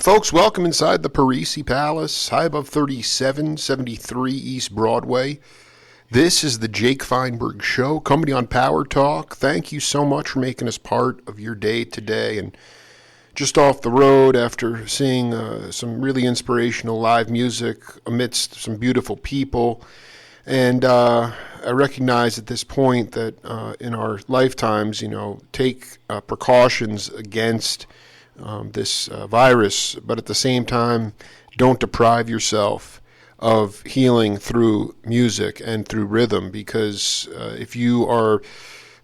Folks, welcome inside the Parisi Palace, high above 3773 East Broadway. This is the Jake Feinberg Show, comedy on Power Talk. Thank you so much for making us part of your day today. And just off the road after seeing some really inspirational live music amidst some beautiful people. And I recognize at this point that in our lifetimes, take precautions against this virus, but at the same time, don't deprive yourself of healing through music and through rhythm, because if you are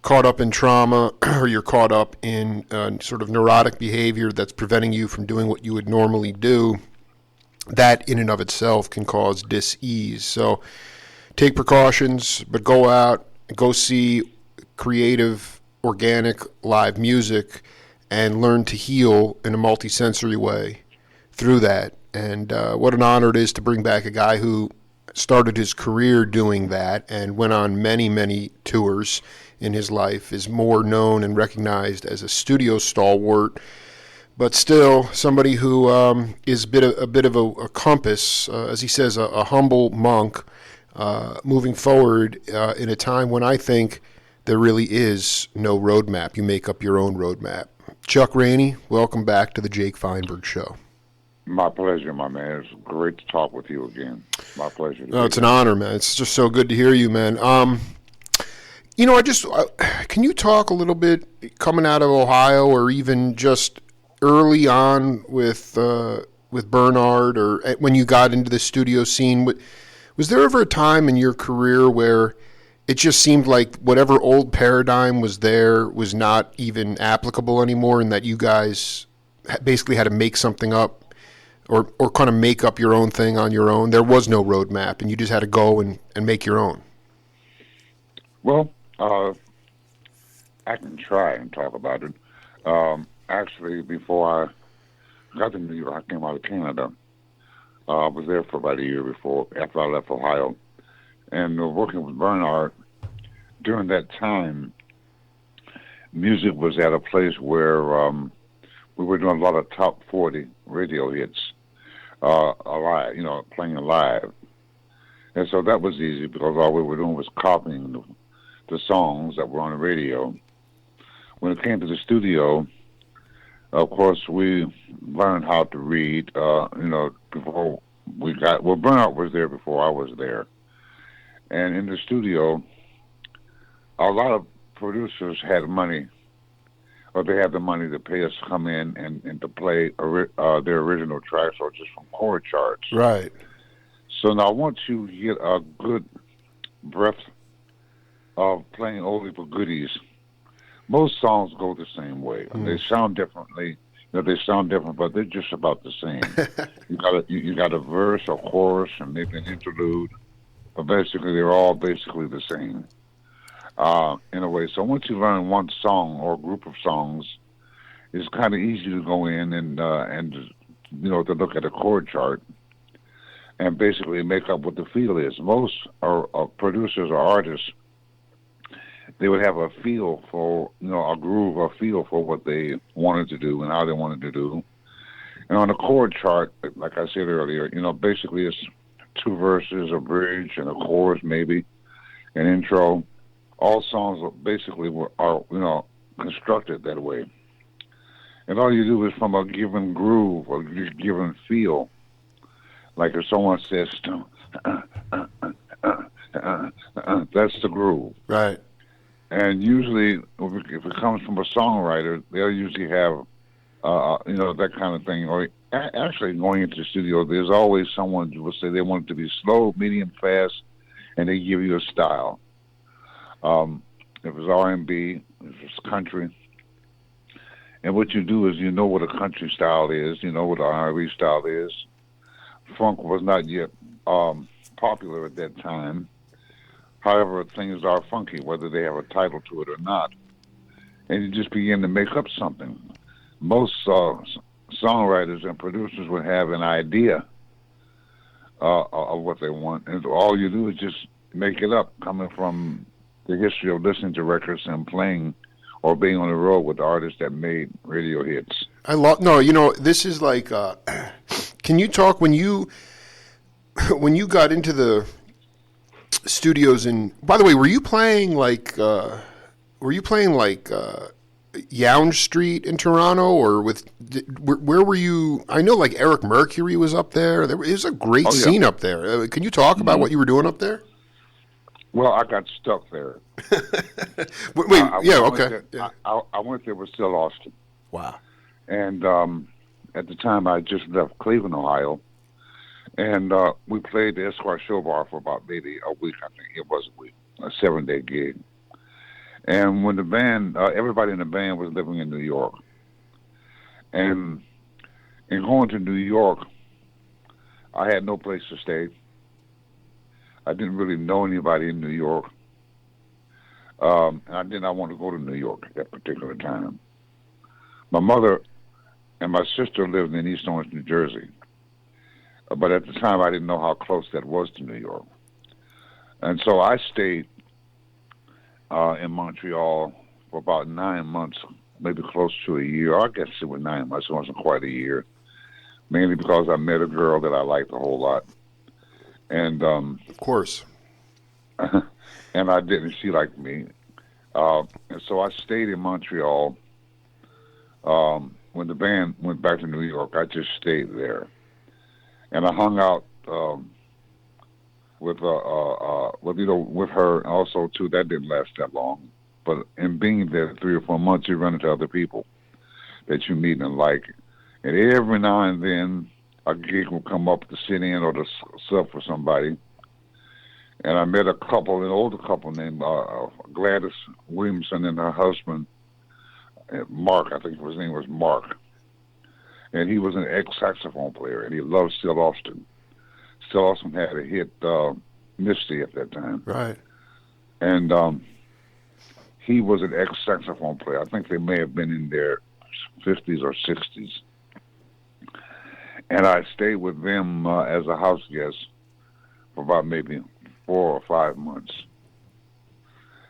caught up in trauma or you're caught up in sort of neurotic behavior that's preventing you from doing what you would normally do, that in and of itself can cause dis-ease. So take precautions, but go out, go see creative, organic, live music and learn to heal in a multisensory way through that. And what an honor it is to bring back a guy who started his career doing that and went on many, many tours in his life, is more known and recognized as a studio stalwart, but still somebody who is a bit of a compass, as he says, a humble monk, moving forward in a time when I think there really is no roadmap. You make up your own roadmap. Chuck Rainey, welcome back to the Jake Feinberg Show. My pleasure, my man. It's great to talk with you again. My pleasure. No, it's an honor, man. It's just so good to hear you, man. Can you talk a little bit coming out of Ohio, or even just early on with Bernard, or when you got into the studio scene? Was there ever a time in your career where it just seemed like whatever old paradigm was there was not even applicable anymore, and that you guys basically had to make something up or kind of make up your own thing on your own? There was no roadmap, and you just had to go and make your own. Well, I can try and talk about it. Actually, before I got to New York, I came out of Canada. I was there for about a year after I left Ohio. And working with Bernard, during that time, music was at a place where we were doing a lot of top 40 radio hits, alive, playing live. And so that was easy because all we were doing was copying the songs that were on the radio. When it came to the studio, of course, we learned how to read, before Bernard was there before I was there. And in the studio, a lot of producers had money, or they had the money to pay us to come in and to play their original tracks or just from chord charts. Right. So now once you get a good breath of playing oldie but goodies, most songs go the same way. They sound differently. They sound different, but they're just about the same. you got a verse, a chorus, and maybe an interlude. But basically, they're all basically the same in a way. So once you learn one song or a group of songs, it's kind of easy to go in and to look at a chord chart and basically make up what the feel is. Most producers or artists, they would have a feel for, a groove, a feel for what they wanted to do and how they wanted to do. And on a chord chart, like I said earlier, basically it's two verses, a bridge, and a chorus, maybe an intro. All songs basically are constructed that way. And all you do is from a given groove or given feel. Like if someone says, that's the groove. Right. And usually, if it comes from a songwriter, they'll usually have, that kind of thing. Or actually, going into the studio, there's always someone who will say they want it to be slow, medium, fast, and they give you a style. If it's R&B, if it's country, and what you do is you know what a country style is, you know what an R&B style is. Funk was not yet popular at that time. However, things are funky, whether they have a title to it or not. And you just begin to make up something. Most songwriters and producers would have an idea of what they want, and all you do is just make it up, coming from the history of listening to records and playing or being on the road with artists that made radio hits. I love. No, you know, this is like. Can you talk when you got into the studios? And by the way, were you playing like? Were you playing like? Younge Street in Toronto, or where were you? I know like Eric Mercury was up there. There was a great Oh yeah. scene up there. Can you talk about what you were doing up there? Well, I got stuck there. Wait, yeah, I okay. Yeah. I went there with Still Austin, Wow. and at the time I just left Cleveland, Ohio, and we played the Esquire Show Bar for about maybe a week. I think it was a week, a 7-day gig. And when the band, everybody in the band was living in New York, and in going to New York, I had no place to stay. I didn't really know anybody in New York. And I did not want to go to New York at that particular time. My mother and my sister lived in East Orange, New Jersey. But at the time, I didn't know how close that was to New York. And so I stayed in Montreal for about 9 months, maybe close to a year. I guess it was 9 months. It wasn't quite a year. Mainly because I met a girl that I liked a whole lot. And of course. and I didn't. She liked me. And so I stayed in Montreal. When the band went back to New York, I just stayed there. And I hung out with her also too. That didn't last that long. But in being there 3 or 4 months, you run into other people that you meet and like. And every now and then, a gig will come up to sit in or to sub for somebody. And I met a couple, an older couple named Gladys Williamson and her husband, Mark, I think his name was Mark. And he was an ex-saxophone player, and he loved Still Austin. Still Austin had a hit, Misty, at that time. Right. And he was an ex-saxophone player. I think they may have been in their 50s or 60s. And I stayed with them as a house guest for about maybe 4 or 5 months.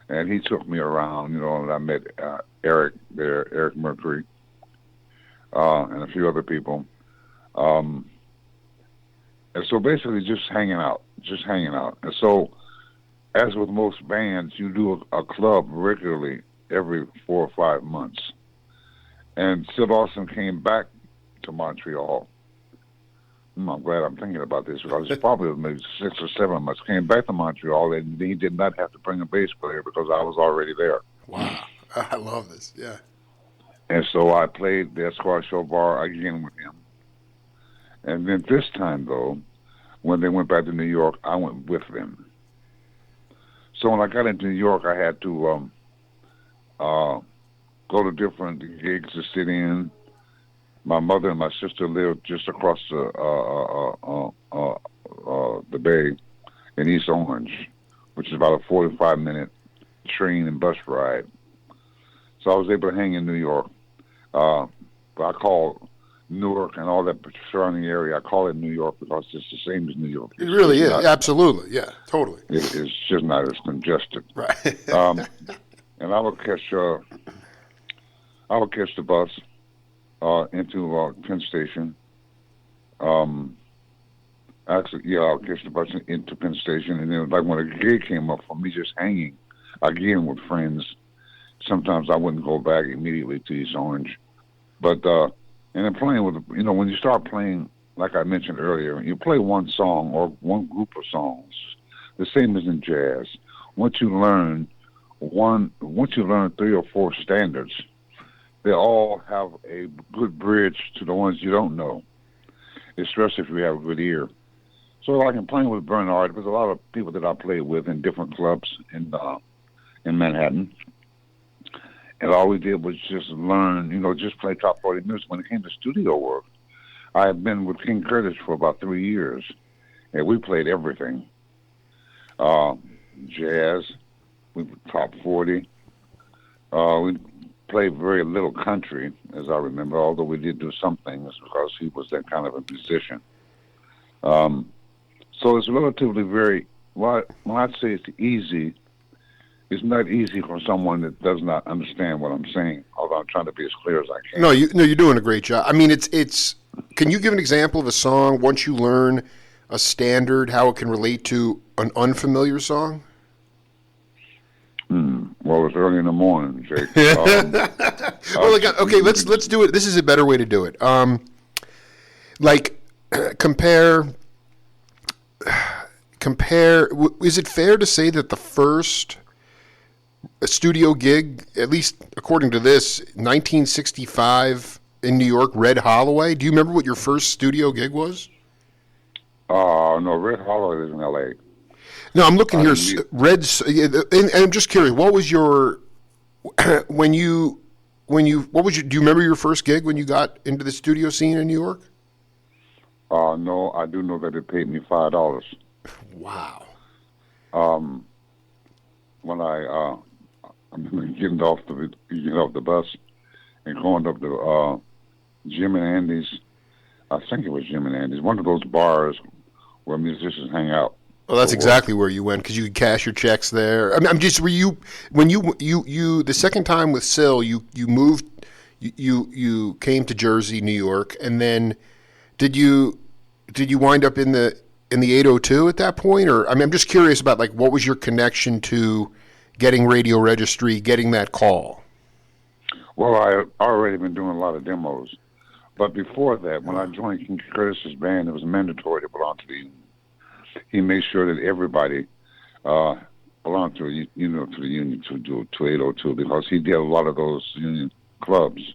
And he took me around, you know, and I met Eric there, Eric Mercury, and a few other people. And so basically just hanging out. And so, as with most bands, you do a club regularly every 4 or 5 months. And Sid Austin came back to Montreal. I'm glad I'm thinking about this because it's probably maybe 6 or 7 months. Came back to Montreal, and he did not have to bring a bass player because I was already there. Wow. I love this, yeah. And so I played the Esquire Show Bar again with him. And then this time, though, when they went back to New York, I went with them. So when I got into New York, I had to go to different gigs to sit in. My mother and my sister lived just across the bay in East Orange, which is about a 45-minute train and bus ride. So I was able to hang in New York. But I call Newark and all that surrounding area, I call it New York because it's the same as New York. It really is. Absolutely. Yeah, totally. It's just not as congested. Right. And I would catch the bus into Penn Station. Actually, yeah, I'll catch the bus into Penn Station, and then like when a gig came up for me, just hanging again with friends. Sometimes I wouldn't go back immediately to East Orange, but and then playing with, you know, when you start playing, like I mentioned earlier, you play one song or one group of songs, the same as in jazz. Once you learn 3 or 4 standards, they all have a good bridge to the ones you don't know, especially if you have a good ear. So like in playing with Bernard, there's a lot of people that I played with in different clubs in Manhattan. And all we did was just learn, you know, just play top 40 music. When it came to studio work, I had been with King Curtis for about 3 years, and we played everything. Jazz, we top 40. We played very little country, as I remember, although we did do some things because he was that kind of a musician. So it's relatively very, well, I'd say it's easy it's not easy for someone that does not understand what I'm saying. Although I'm trying to be as clear as I No, can. you're doing a great job. I mean, it's. Can you give an example of a song once you learn a standard, how it can relate to an unfamiliar song? Well, it's early in the morning, Jake. Well, like, okay, let's do it. This is a better way to do it. Like compare. Is it fair to say that the first studio gig, at least according to this, 1965 in New York, Red Holloway? Do you remember what your first studio gig was? No, Red Hollow is in L.A. No, I'm looking I here. didn't meet, And I'm just curious. What was your what was your? Do you remember your first gig when you got into the studio scene in New York? no, I do know that it paid me $5. Wow. When I'm getting off the bus and going up to Jim and Andy's. I think it was Jim and Andy's, one of those bars where musicians hang out. Well, that's for work. exactly where you went because you could cash your checks there. I mean, I'm just were you when you the second time with Sil, you moved, you came to Jersey, New York, and then did you wind up in the 802 at that point, or I mean, I'm just curious about like what was your connection to getting Radio Registry, getting that call? Well, I already been doing a lot of demos, but before that, when I joined King Curtis's band, it was mandatory to belong to the union. He made sure that everybody belonged to to the union to 802 because he did a lot of those union clubs,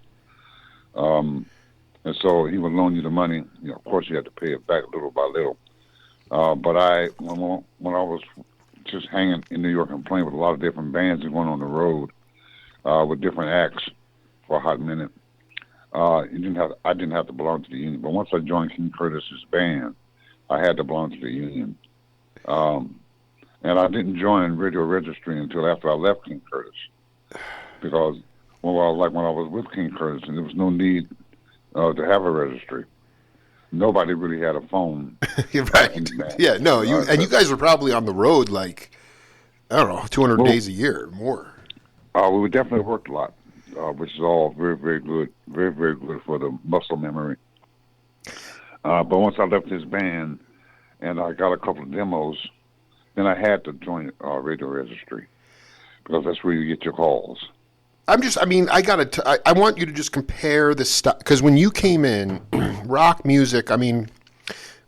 and so he would loan you the money. Of course, you had to pay it back little by little. But when I was just hanging in New York and playing with a lot of different bands and going on the road with different acts for a hot minute, I didn't have to belong to the union. But once I joined King Curtis's band, I had to belong to the union. And I didn't join Radio Registry until after I left King Curtis, because when I was with King Curtis, and there was no need to have a registry. Nobody really had a phone. You're right. Yeah, no, you guys were probably on the road like I don't know, 200 days a year, more. We definitely worked a lot, which is all very, very good, very, very good for the muscle memory. But once I left this band and I got a couple of demos, then I had to join Radio Registry because that's where you get your calls. I want you to just compare the stuff because when you came in, rock music. I mean,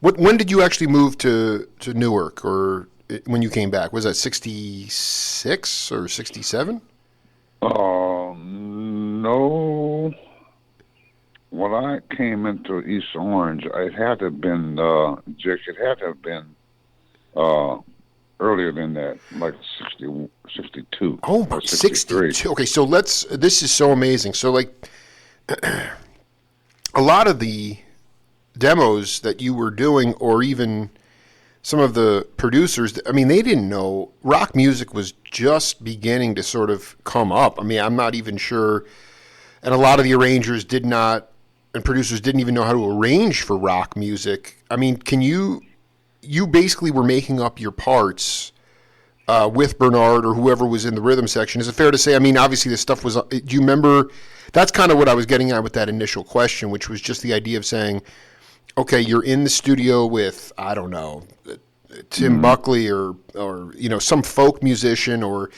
when did you actually move to Newark, or when you came back? Was that 66 or 67? No. When I came into East Orange, it had to have been, Jake, it had to have been earlier than that, like 62. Oh, 62. Okay, so this is so amazing. So, like, a lot of the demos that you were doing, or even some of the producers, I mean, they didn't know rock music was just beginning to sort of come up. I mean, I'm not even sure, and a lot of the arrangers did not, and producers didn't even know how to arrange for rock music. I mean, you basically were making up your parts with Bernard or whoever was in the rhythm section. Is it fair to say, I mean, obviously this stuff was, do you remember, that's kind of what I was getting at with that initial question, which was just the idea of saying, okay, you're in the studio with, I don't know, Tim Buckley or some folk musician, or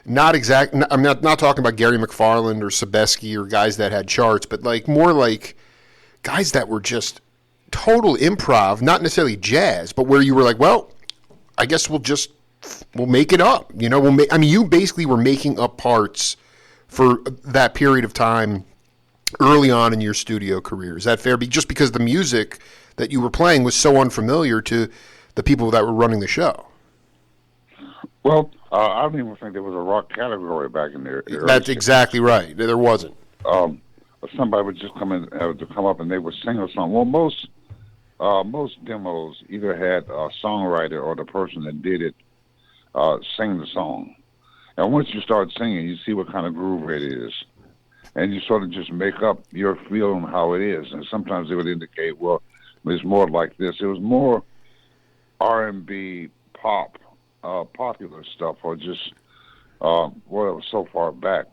not exact. I'm not talking about Gary McFarland or Sebesky or guys that had charts, but like more like guys that were just total improv, not necessarily jazz, but where you were like, well, I guess we'll make it up. You basically were making up parts for that period of time early on in your studio career. Is that fair? Just because the music that you were playing was so unfamiliar to the people that were running the show. Well, I don't even think there was a rock category back in there. That's exactly right. There wasn't. Somebody would just come up and they would sing a song. Well, most demos either had a songwriter or the person that did it sing the song. And once you start singing, you see what kind of groove it is. And you sort of just make up your feel on how it is. And sometimes they would indicate, well, it's more like this. It was more R&B, pop, popular stuff, or just Well, it was so far back.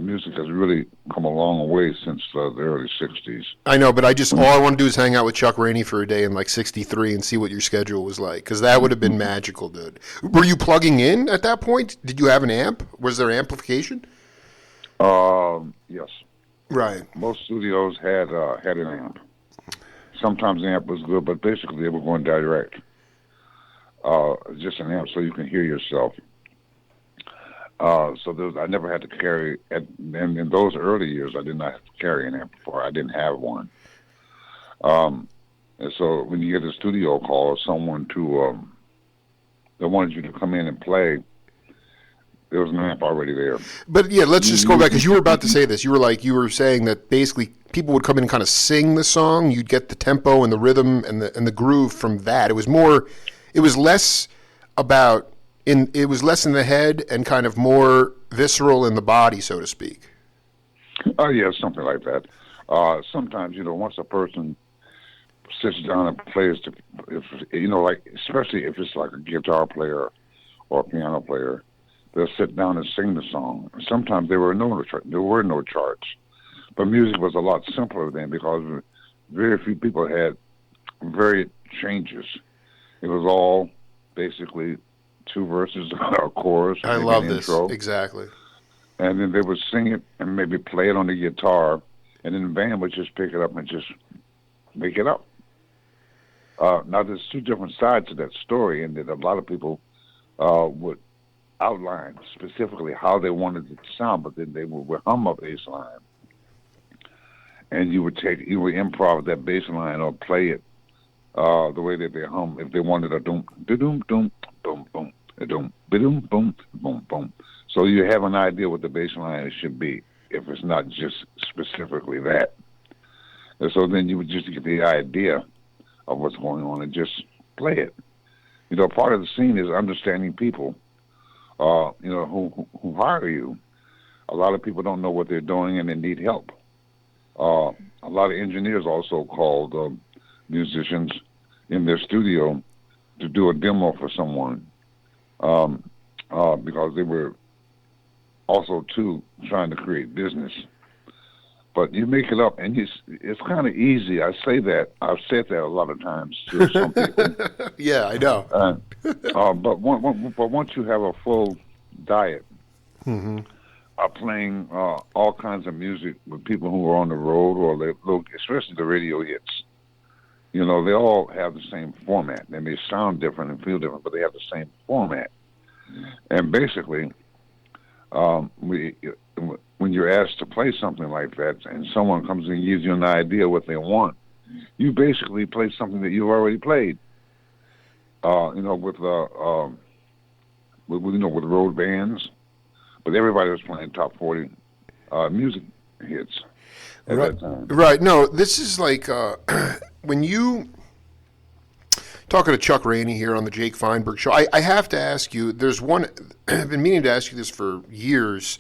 Music has really come a long way since the early '60s. I know, but all I want to do is hang out with Chuck Rainey for a day in like '63 and see what your schedule was like, because that would have been magical, dude. Were you plugging in at that point? Did you have an amp? Was there amplification? Yes. Right. Most studios had an amp. Sometimes the amp was good, but basically they were going direct. Just an amp so you can hear yourself. I never had to carry, and in those early years, I did not have to carry an amplifier. I didn't have one. And so when you get a studio call or someone that wanted you to come in and play, there was an amp already there. But yeah, let's just go back, because you were about to say this. You were saying that basically people would come in and kind of sing the song. You'd get the tempo and the rhythm and the groove from that. It was less in the head and kind of more visceral in the body, so to speak. Oh, yeah, something like that. Sometimes, once a person sits down and plays, especially if it's like a guitar player or a piano player, they'll sit down and sing the song. Sometimes there were no charts, but music was a lot simpler then because very few people had varied changes. It was all basically two verses, a chorus. I love an this. Intro. Exactly. And then they would sing it and maybe play it on the guitar, and then the band would just pick it up and just make it up. Now, there's two different sides to that story, and that a lot of people would outline specifically how they wanted it to sound, but then they would hum a bass line, and you would improv that bass line or play it the way that they hum. If they wanted a doom, doom, doom, boom, boom, doom, boom, boom, boom, boom. So you have an idea what the bass line should be, if it's not just specifically that. And so then you would just get the idea of what's going on and just play it. Part of the scene is understanding people, who hire you. A lot of people don't know what they're doing and they need help. A lot of engineers also called musicians in their studio to do a demo for someone because they were also, too, trying to create business. But you make it up, and it's kind of easy. I say that. I've said that a lot of times to some people. Yeah, I know. But once you have a full diet, playing all kinds of music with people who are on the road, or especially the radio hits, they all have the same format. They may sound different and feel different, but they have the same format. And basically, when you're asked to play something like that, and someone comes and gives you an idea what they want, you basically play something that you've already played. With road bands, but everybody was playing top 40 music hits at that time. Right. No, this is like when you talking to Chuck Rainey here on the Jake Feinberg Show. I have to ask you. There's one. I've been meaning to ask you this for years.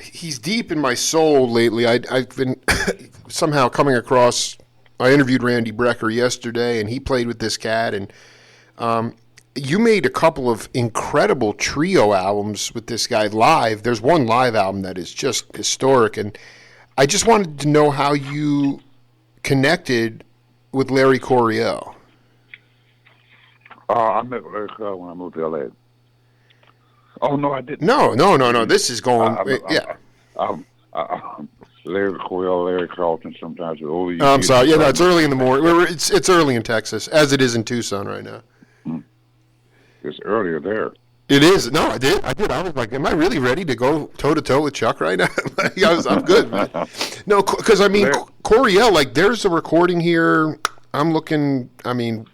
He's deep in my soul lately. I've been somehow coming across. I interviewed Randy Brecker yesterday, and he played with this cat. And you made a couple of incredible trio albums with this guy live. There's one live album that is just historic, and I just wanted to know how you connected with Larry Coryell. I met Larry Coryell when I moved to L.A. Oh, no, I didn't. No. This is going, yeah. Larry Coryell, Larry Carlton, sometimes. I'm sorry. Yeah, no, it's early in the morning. It's early in Texas, as it is in Tucson right now. It's earlier there. It is. No, I did. I was like, am I really ready to go toe-to-toe with Chuck right now? I'm good, man. No, because, Coryell, there's a recording here. I'm looking,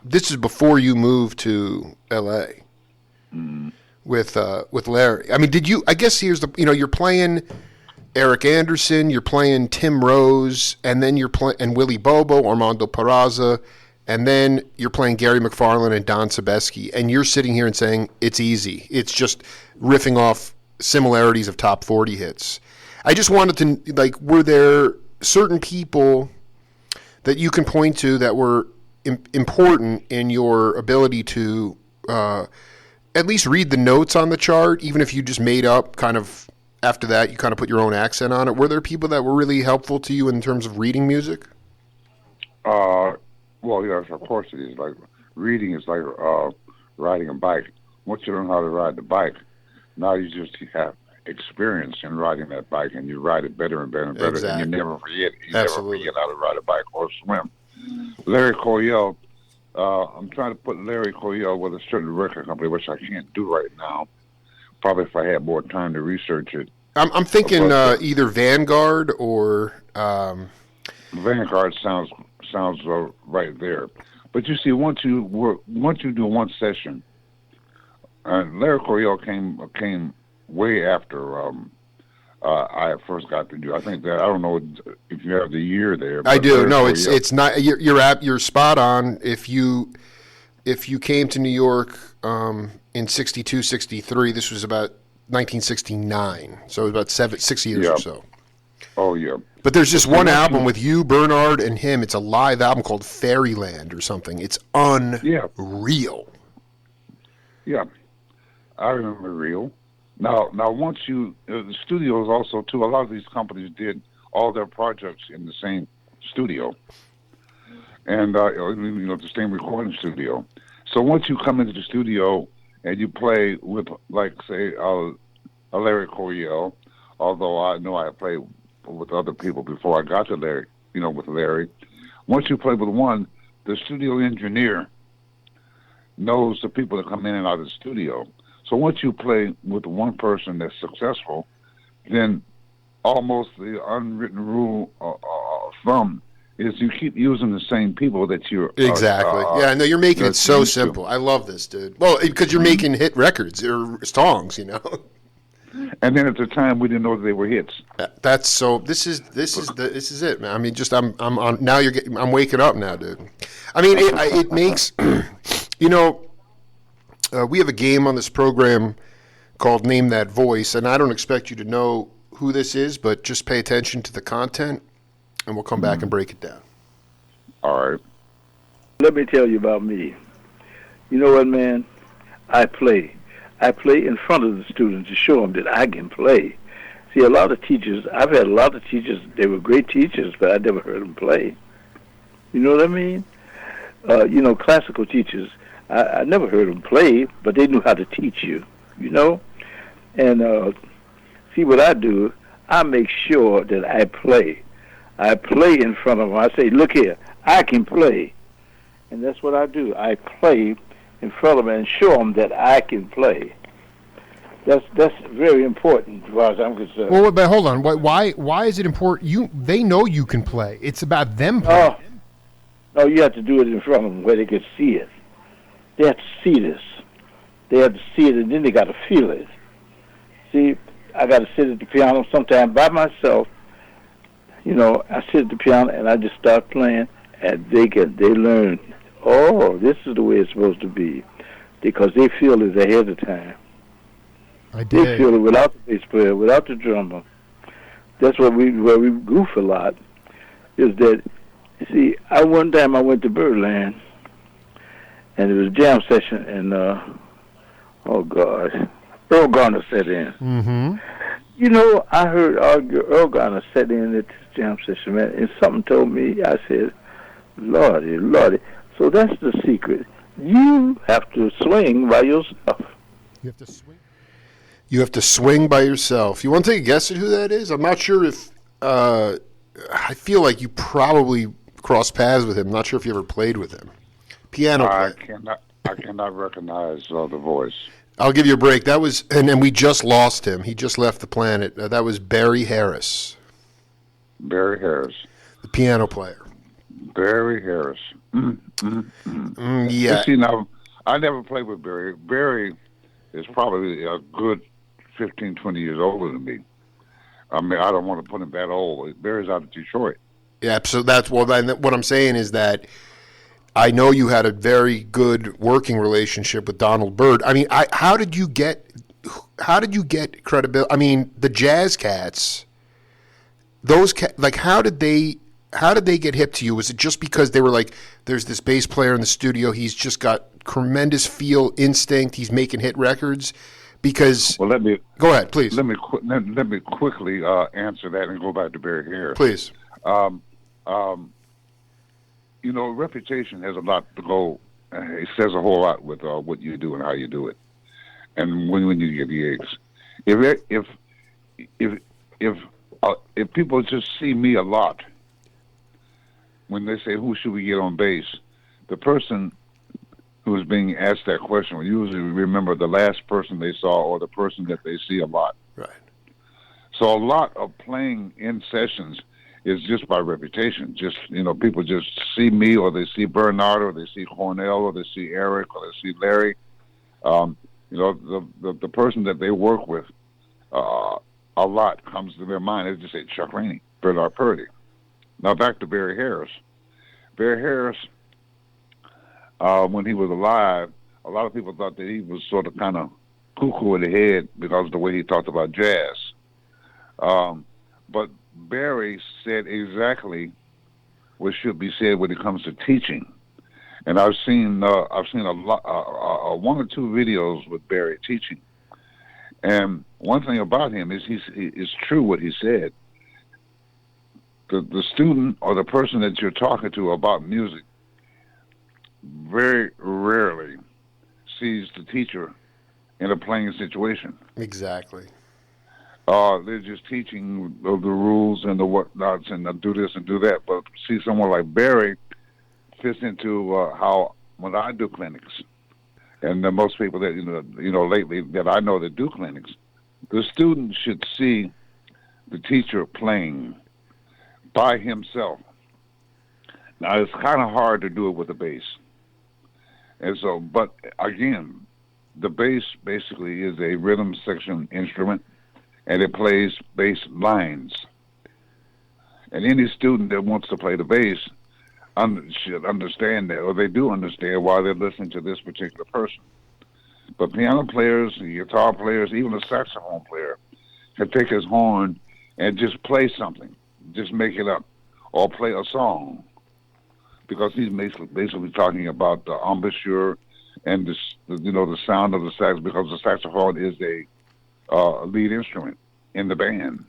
this is before you moved to L.A. With Larry. I guess here's you're playing Eric Anderson, you're playing Tim Rose, and then you're playing, and Willie Bobo, Armando Peraza, and then you're playing Gary McFarlane and Don Sebesky, and you're sitting here and saying, it's easy. It's just riffing off similarities of top 40 hits. I just wanted to, were there certain people that you can point to that were important in your ability to at least read the notes on the chart, even if you just made up kind of after that, you kind of put your own accent on it. Were there people that were really helpful to you in terms of reading music? Well, yes, of course it is. Like reading is like riding a bike. Once you learn how to ride the bike, now you just have experience in riding that bike, and you ride it better and better and better, Exactly. and you never forget. Absolutely. Never forget how to ride a bike or swim. Larry Coryell. I'm trying to put Larry Coryell with a certain record company, which I can't do right now. Probably if I had more time to research it. I'm thinking either Vanguard or Vanguard sounds right there. But you see, once you do one session, Larry Coryell came way after I first got to do. I think that I don't know if you have the year there. I do. Larry No, Coryell, it's not. You're spot on. If you came to New York in 62, 63, this was about 1969. So it was about 6 years or so. Oh yeah. But there's just one album with you, Bernard, and him. It's a live album called Fairyland or something. It's unreal. Yeah, I remember real. Now, once you the studios also too. A lot of these companies did all their projects in the same studio, and the same recording studio. So once you come into the studio and you play with, like, say, a Larry Coryell, although I know I played with other people before I got to Larry, with Larry. Once you play with one, the studio engineer knows the people that come in and out of the studio. So once you play with one person that's successful, then almost the unwritten rule of thumb is you keep using the same people that you're... Exactly. Yeah, I know you're making it so simple. I love this, dude. Well, because you're making hit records or songs, And then at the time, we didn't know that they were hits. That's so. This is it, man. I mean, just I'm on now. I'm waking up now, dude. I mean, it makes we have a game on this program called Name That Voice, and I don't expect you to know who this is, but just pay attention to the content, and we'll come back and break it down. All right. Let me tell you about me. You know what, man? I play in front of the students to show them that I can play. See, a lot of teachers, I've had a lot of teachers, they were great teachers, but I never heard them play. You know what I mean? Classical teachers, I never heard them play, but they knew how to teach you, And see what I do, I make sure that I play. I play in front of them. I say, look here, I can play. And that's what I do. I play in front of them and show them that I can play. That's very important as far as I'm concerned. Well, but hold on. Why is it important? They know you can play. It's about them playing. No, you have to do it in front of them where they can see it. They have to see this. They have to see it, and then they got to feel it. See, I got to sit at the piano sometime by myself. I sit at the piano and I just start playing, and they learn. Oh, this is the way it's supposed to be, because they feel it ahead of time. I did. They feel it without the bass player, without the drummer. That's where we goof a lot. Is that, see? One time I went to Birdland, and it was a jam session, and oh gosh, Earl Garner set in. Mm-hmm. I heard Earl Garner set in at this jam session, man, and something told me. I said, Lordy. So that's the secret. You have to swing by yourself. You have to swing. You have to swing by yourself. You want to take a guess at who that is? I'm not sure if. I feel like you probably crossed paths with him. I'm not sure if you ever played with him. Piano player. I cannot recognize the voice. I'll give you a break. That was, and we just lost him. He just left the planet. That was Barry Harris. Barry Harris. The piano player. Barry Harris. Yeah. See, now, I never played with Barry. Barry is probably a good 15, 20 years older than me. I mean, I don't want to put him that old. Barry's out of Detroit. Yeah, so that's what I'm saying is that I know you had a very good working relationship with Donald Byrd. I mean, how did you get credibility? I mean, the Jazz Cats, how did they get hip to you? Was it just because they were like, there's this bass player in the studio, he's just got tremendous feel instinct. He's making hit records because. Well, Go ahead, please. let me quickly answer that and go back to Barry Harris. Please. Um, um, reputation has a lot to go. It says a whole lot with what you do and how you do it, and when you get gigs. If people just see me a lot, when they say who should we get on bass, the person who is being asked that question will usually remember the last person they saw or the person that they see a lot. Right. So a lot of playing in sessions is just by reputation. Just people just see me, or they see Bernard, or they see Cornell, or they see Eric, or they see Larry. The person that they work with, a lot comes to their mind. They just say Chuck Rainey, Bernard Purdy. Now back to Barry Harris. Barry Harris, when he was alive, a lot of people thought that he was sort of kind of cuckoo in the head because of the way he talked about jazz. But Barry said exactly what should be said when it comes to teaching. And I've seen a lot, one or two videos with Barry teaching. And one thing about him is it's true what he said. The student or the person that you're talking to about music very rarely sees the teacher in a playing situation. Exactly. They're just teaching the rules and the whatnots and do this and do that. But see, someone like Barry fits into how when I do clinics, and most people that lately that I know that do clinics, the student should see the teacher playing by himself. Now it's kind of hard to do it with the bass, and so. But again, the bass basically is a rhythm section instrument, and it plays bass lines. And any student that wants to play the bass should understand that, or they do understand why they're listening to this particular person. But piano players, guitar players, even a saxophone player can take his horn and just play something, just make it up, or play a song, because he's basically talking about the embouchure and the sound of the sax, because the saxophone is a lead instrument in the band.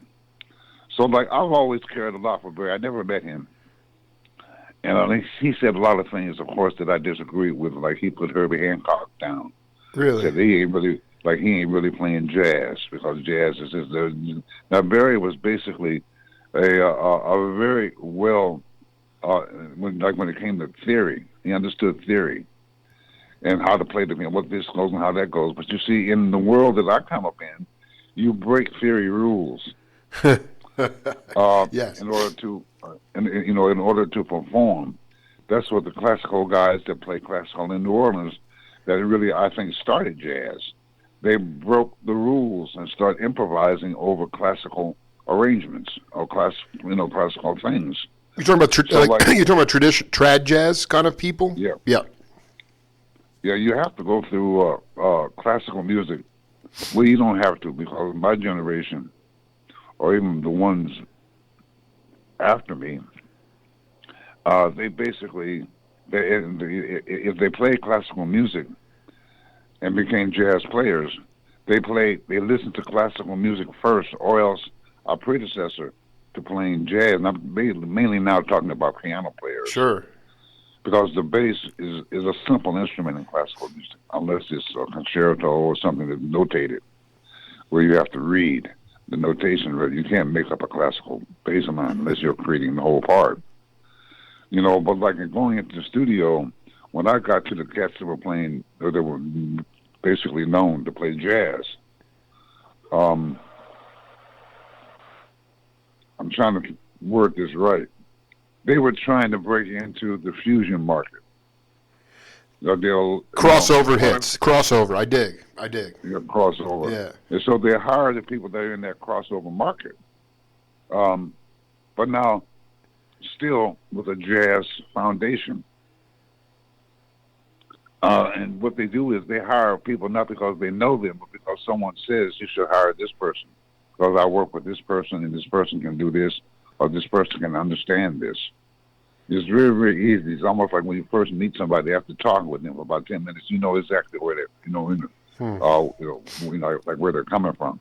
So, like, I've always cared a lot for Barry. I never met him. And he said a lot of things, of course, that I disagree with. Like, he put Herbie Hancock down. Really? Said he ain't really playing jazz, because jazz is just there. Now, Barry was basically a very well, when it came to theory, he understood theory and how to play the piano, what this goes and how that goes. But you see, in the world that I come up in, you break theory rules. Yes. In order to perform. That's what the classical guys that play classical in New Orleans, that really, I think, started jazz. They broke the rules and started improvising over classical arrangements or classical things. You're talking about you're talking about tradition, trad jazz kind of people. Yeah. Yeah. Yeah, you have to go through classical music. Well, you don't have to, because my generation, or even the ones after me, they basically, if they played classical music and became jazz players, they listened to classical music first, or else a predecessor to playing jazz. And I'm mainly now talking about piano players. Sure. Because the bass is a simple instrument in classical music, unless it's a concerto or something that's notated, where you have to read the notation. You can't make up a classical bass line unless you're creating the whole part. But like going into the studio, when I got to the cats that were playing, or they were basically known to play jazz, I'm trying to word this right. They were trying to break into the fusion market. Crossover hits. Crossover. I dig. Yeah, crossover. Yeah. And so they hire the people that are in that crossover market. But now, still with a jazz foundation. And what they do is they hire people not because they know them, but because someone says you should hire this person, because I work with this person and this person can do this, or this person can understand this. It's very, very easy. It's almost like when you first meet somebody after talking with them for about 10 minutes, you know exactly where they're, like where they're coming from.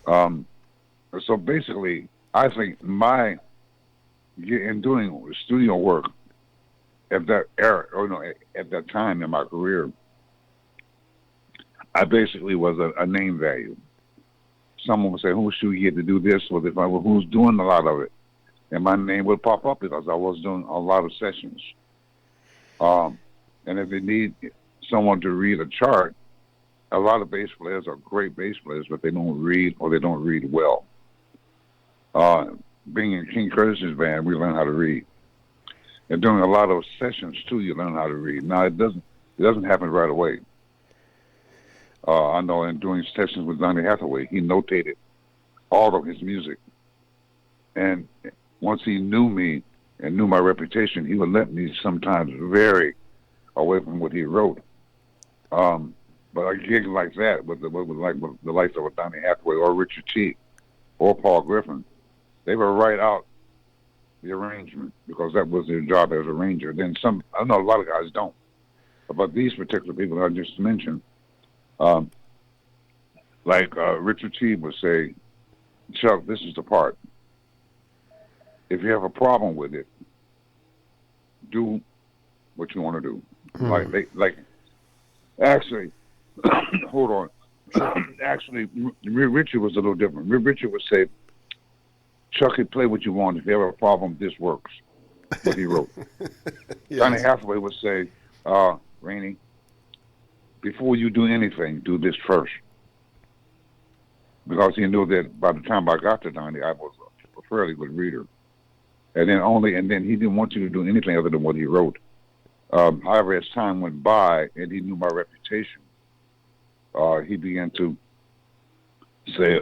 Um, so basically, I think in doing studio work at that era, at that time in my career, I basically was a name value. Someone would say, "Who should we get to do this?" Well, if I were, who's doing a lot of it, and my name would pop up because I was doing a lot of sessions. And if they need someone to read a chart, a lot of bass players are great bass players, but they don't read or they don't read well. Being in King Curtis's band, we learn how to read. And doing a lot of sessions too, you learn how to read. Now it doesn't happen right away. I know in doing sessions with Donny Hathaway, he notated all of his music. And once he knew me and knew my reputation, he would let me sometimes vary away from what he wrote. But a gig like that, with the likes of Donny Hathaway or Richard T. or Paul Griffin, they would write out the arrangement because that was their job as arranger. Then I know a lot of guys don't. But these particular people I just mentioned, Richard T. would say, "Chuck, this is the part. If you have a problem with it, do what you want to do." Actually, hold on. Actually, Richard was a little different. Richard would say, "Chuck, play what you want. If you have a problem, this works." What he wrote. Yes. Donny Hathaway would say, "Rainey, before you do anything, do this first." Because he knew that by the time I got to Donny, I was a fairly good reader. And then he didn't want you to do anything other than what he wrote. However, as time went by and he knew my reputation, he began to say,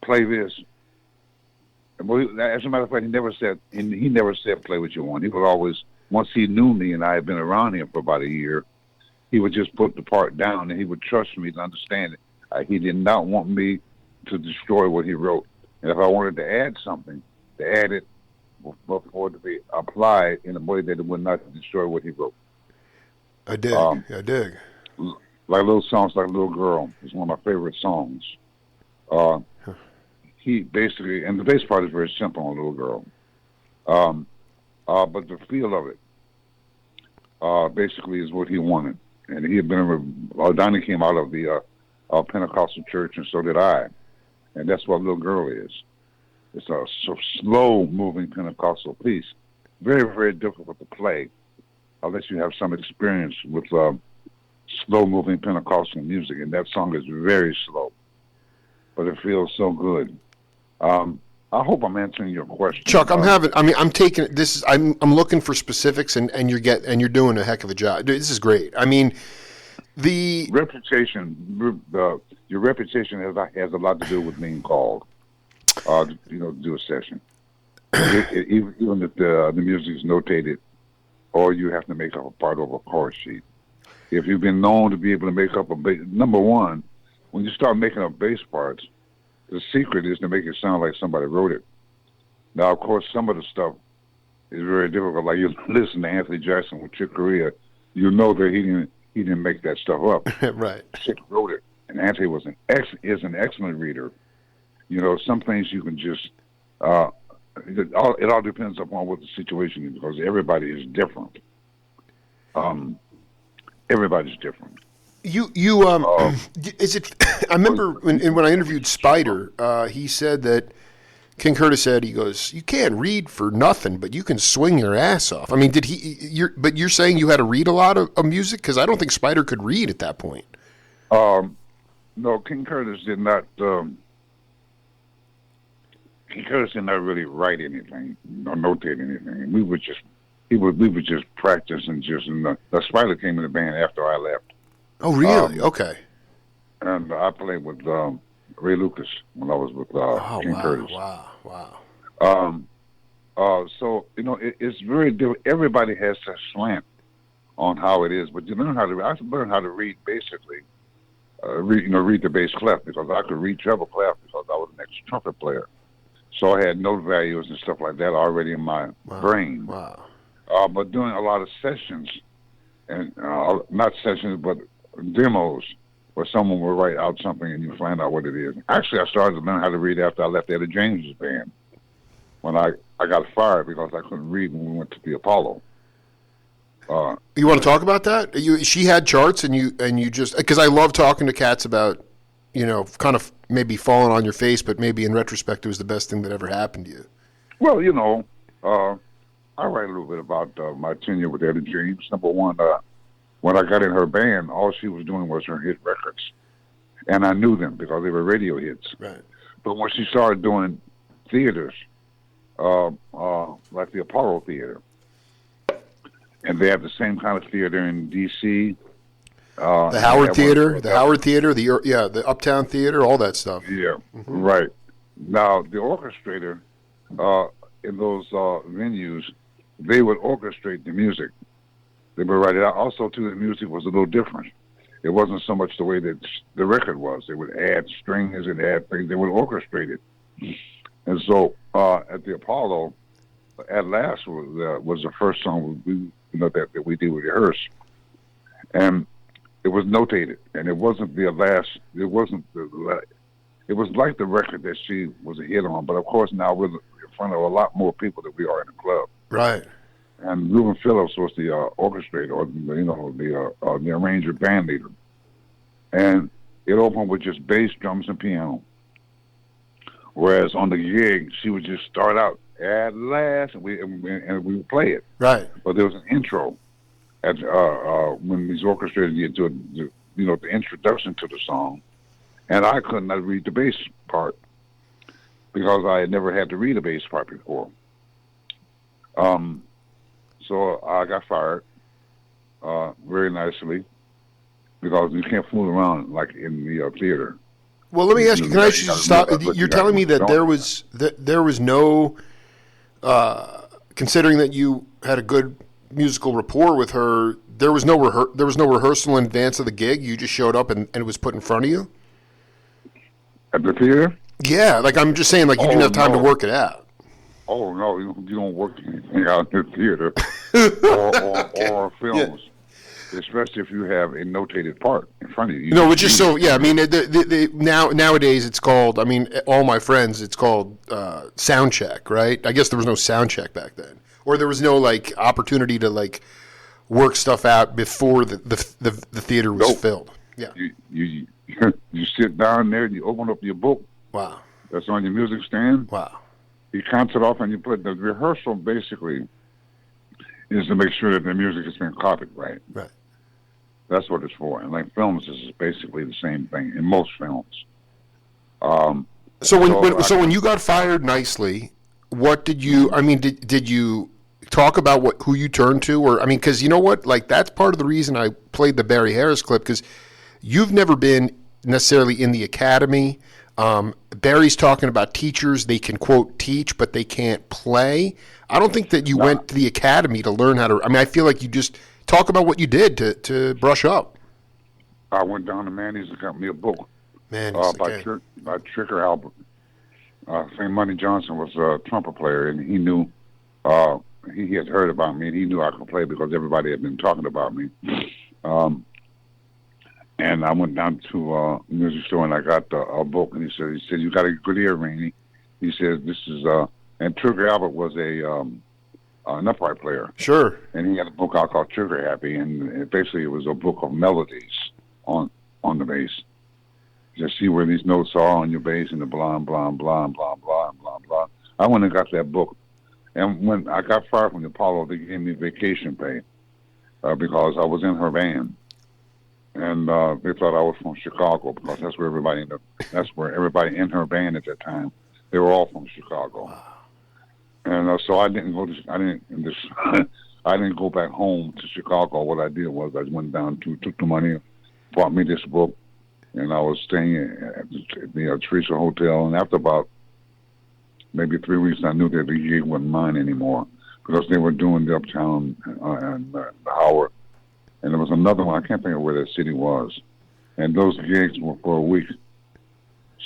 play this. As a matter of fact, he never said play what you want. He would always, once he knew me and I had been around him for about a year, he would just put the part down and he would trust me to understand it. He did not want me to destroy what he wrote. And if I wanted to add something, to add it for it to be applied in a way that it would not destroy what he wrote. I dig. Like little songs like "Little Girl" is one of my favorite songs. He basically, and the bass part is very simple on "Little Girl," but the feel of it basically is what he wanted. And he had been, Donny came out of the Pentecostal church, and so did I. And that's what "Little Girl" is. It's a slow-moving Pentecostal piece. Very, very difficult to play unless you have some experience with slow-moving Pentecostal music. And that song is very slow, but it feels so good. I hope I'm answering your question, Chuck. I'm taking this. I'm looking for specifics, and you're doing a heck of a job. This is great. I mean, the reputation. Your reputation has a lot to do with being called. To do a session. Even if the music is notated, or you have to make up a part of a chord sheet. If you've been known to be able to make up a bass, number one, when you start making up bass parts, the secret is to make it sound like somebody wrote it. Now, of course, some of the stuff is very difficult. Like you listen to Anthony Jackson with Chick Corea, you know that he didn't make that stuff up. Right. Chick wrote it, and Anthony is an excellent reader. Some things you can just, it all depends upon what the situation is because everybody is different. Everybody's different. Is it, I remember when I interviewed Spider, he said that, King Curtis said, he goes, "You can't read for nothing, but you can swing your ass off." I mean, but you're saying you had to read a lot of music? Because I don't think Spider could read at that point. No, King Curtis did not, King Curtis did not really write anything or notate anything. We would just practice and the Spider came in the band after I left. Oh, really? Okay. And I played with Ray Lucas when I was with King Curtis. Wow. So it's very different. Everybody has a slant on how it is, but I learned how to read basically. Read the bass clef because I could read treble clef because I was an ex-trumpet player. So I had note values and stuff like that already in my brain. Wow. But doing a lot of sessions, and not sessions, but demos, where someone will write out something and you find out what it is. Actually, I started to learn how to read after I left Eddie James's band. When I got fired because I couldn't read when we went to the Apollo. You want to talk about that? She had charts, and you just, because I love talking to cats about, kind of maybe falling on your face, but maybe in retrospect it was the best thing that ever happened to you. Well, I write a little bit about my tenure with Eddie James. Number one, when I got in her band, all she was doing was her hit records, and I knew them because they were radio hits. Right. But when she started doing theaters, like the Apollo Theater, and they have the same kind of theater in D.C. The Howard Theater, the Uptown Theater, all that stuff. Yeah, right. Now, the orchestrator in those venues, they would orchestrate the music. They would write it out. Also, too, the music was a little different. It wasn't so much the way that the record was. They would add strings and add things. They would orchestrate it. And so at the Apollo, At Last was the first song that we did rehearse. And it was notated, and it wasn't the last. It wasn't it was like the record that she was a hit on, but of course now we're in front of a lot more people than we are in the club. Right. And Reuben Phillips was the orchestrator, or the arranger, band leader, and it opened with just bass, drums, and piano. Whereas on the gig, she would just start out At Last, and we would play it. Right. But there was an intro at when these orchestrators get to the introduction to the song, and I could not read the bass part because I had never had to read a bass part before. So I got fired very nicely because you can't fool around like in the theater. Well, let me ask you. Can I just stop? You're telling me that there was no, considering that you had a good musical rapport with her, there was no rehearsal in advance of the gig. You just showed up and it was put in front of you. At the theater? Yeah, like I'm just saying, like you didn't have time to work it out. Oh no, you don't work anything out in the theater or films. Yeah. Especially if you have a notated part in front of you. No, it's just so. Yeah, I mean, nowadays it's called. I mean, all my friends, it's called sound check, right? I guess there was no sound check back then, or there was no like opportunity to like work stuff out before the theater was filled. Yeah, you sit down there and you open up your book. Wow, that's on your music stand. Wow, you count it off and you put the rehearsal basically is to make sure that the music has been copied right. Right. That's what it's for. And like films, this is basically the same thing in most films. So when you got fired nicely, what did you? I mean, did you talk about who you turned to, or I mean, because you know what, like that's part of the reason I played the Barry Harris clip, because you've never been necessarily in the academy. Barry's talking about teachers; they can quote teach, but they can't play. I don't think that you went to the academy to learn how to. I mean, I feel like you just. Talk about what you did to brush up. I went down to Manny's and got me a book by Tricker Albert. St. Money Johnson was a trumpet player, and he knew he had heard about me, and he knew I could play because everybody had been talking about me. And I went down to a music store and I got a book, and he said, "You got a good ear, Rainey." He said, "This is," and Tricker Albert was an upright player. Sure. And he had a book out called Trigger Happy, and basically it was a book of melodies on the bass. Just see where these notes are on your bass and the blah, blah, blah, blah, blah, blah, blah. I went and got that book. And when I got fired from the Apollo, they gave me vacation pay because I was in her band. And they thought I was from Chicago because that's where everybody in her band at that time, they were all from Chicago. Wow. And so I didn't go back home to Chicago. What I did was I went down took the money, bought me this book, and I was staying at the Teresa Hotel. And after about maybe 3 weeks, I knew that the gig wasn't mine anymore because they were doing the Uptown and the Howard. And there was another one, I can't think of where that city was. And those gigs were for a week.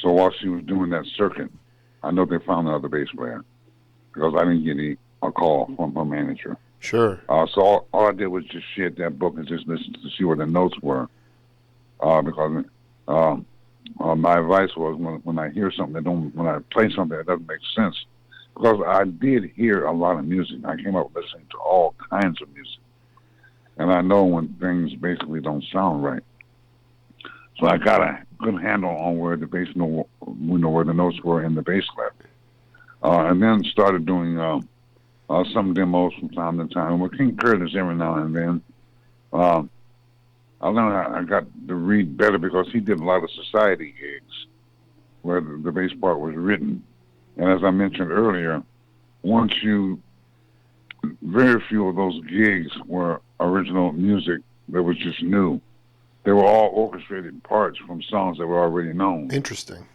So while she was doing that circuit, I know they found another bass player because I didn't get a call from her manager. Sure. So all I did was just share that book and just listen to see what the notes were. Because my advice was when I hear something when I play something that doesn't make sense, because I did hear a lot of music. I came up listening to all kinds of music, and I know when things basically don't sound right. So I got a good handle on where the bass, where the notes were in the bass clef, and then started doing some demos from time to time with King Curtis every now and then. I learned I got to read better because he did a lot of society gigs where the bass part was written. And as I mentioned earlier, very few of those gigs were original music that was just new. They were all orchestrated parts from songs that were already known. Interesting.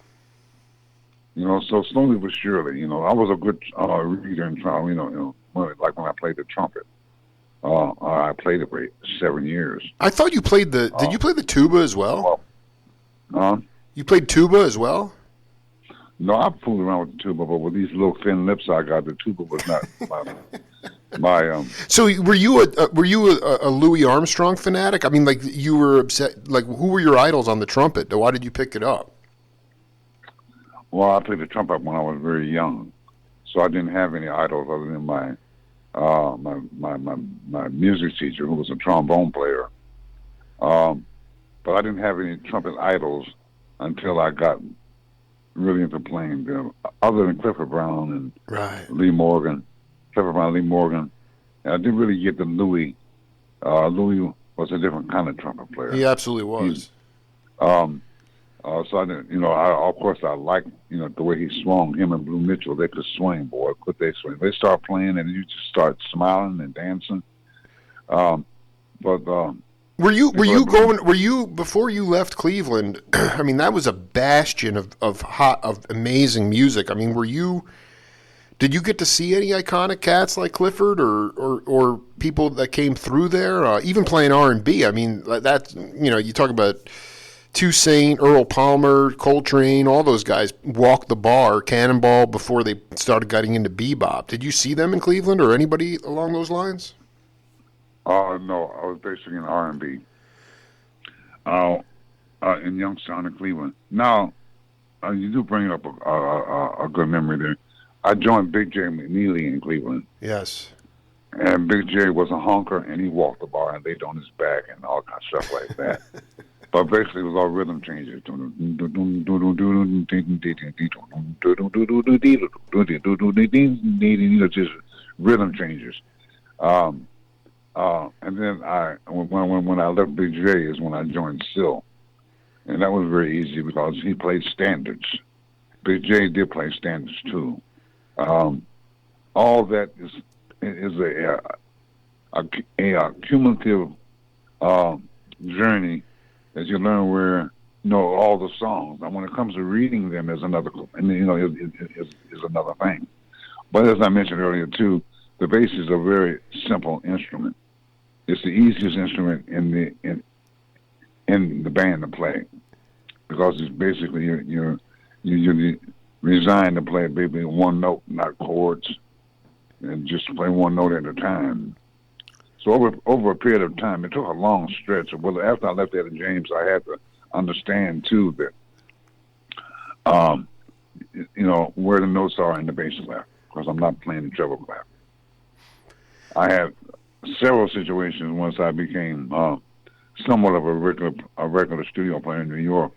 So slowly but surely, I was a good reader and like when I played the trumpet. I played it for 7 years. I thought you played did you play the tuba as well? You played tuba as well? No, I fooled around with the tuba, but with these little thin lips I got, the tuba was not my. So were you a Louis Armstrong fanatic? I mean, like you were upset. Like who were your idols on the trumpet? Why did you pick it up? Well, I played the trumpet when I was very young, so I didn't have any idols other than my music teacher, who was a trombone player. But I didn't have any trumpet idols until I got really into playing them, other than Clifford Brown and Lee Morgan. Clifford Brown, Lee Morgan. And I didn't really get the Louis. Louis was a different kind of trumpet player. He absolutely was. So I didn't, of course I liked, the way he swung. Him and Blue Mitchell, they could swing, boy. Could they swing? They start playing and you just start smiling and dancing. Were you before you left Cleveland? I mean, that was a bastion of amazing music. I mean, did you get to see any iconic cats like Clifford or people that came through there? Even playing R&B. I mean, that you talk about Toussaint, Earl Palmer, Coltrane, all those guys walked the bar, Cannonball, before they started getting into bebop. Did you see them in Cleveland or anybody along those lines? No, I was basically in R&B in Youngstown and Cleveland. Now, you do bring up a good memory there. I joined Big J McNeely in Cleveland. Yes. And Big J was a honker, and he walked the bar and laid on his back and all kind of stuff like that. But basically, it was all rhythm changes. Just rhythm changes. And then when I left Big J is when I joined Sill. And that was very easy because he played standards. Big J did play standards too. All that is a cumulative journey as you learn where all the songs. And when it comes to reading them, is another is another thing. But as I mentioned earlier too, the bass is a very simple instrument. It's the easiest instrument in the band to play because it's basically you're resigned to play maybe one note, not chords, and just play one note at a time. So over a period of time, it took a long stretch. Well, after I left Etta James, I had to understand too that where the notes are in the bass clef because I'm not playing the treble clef. I had several situations once I became somewhat of a regular studio player in New York,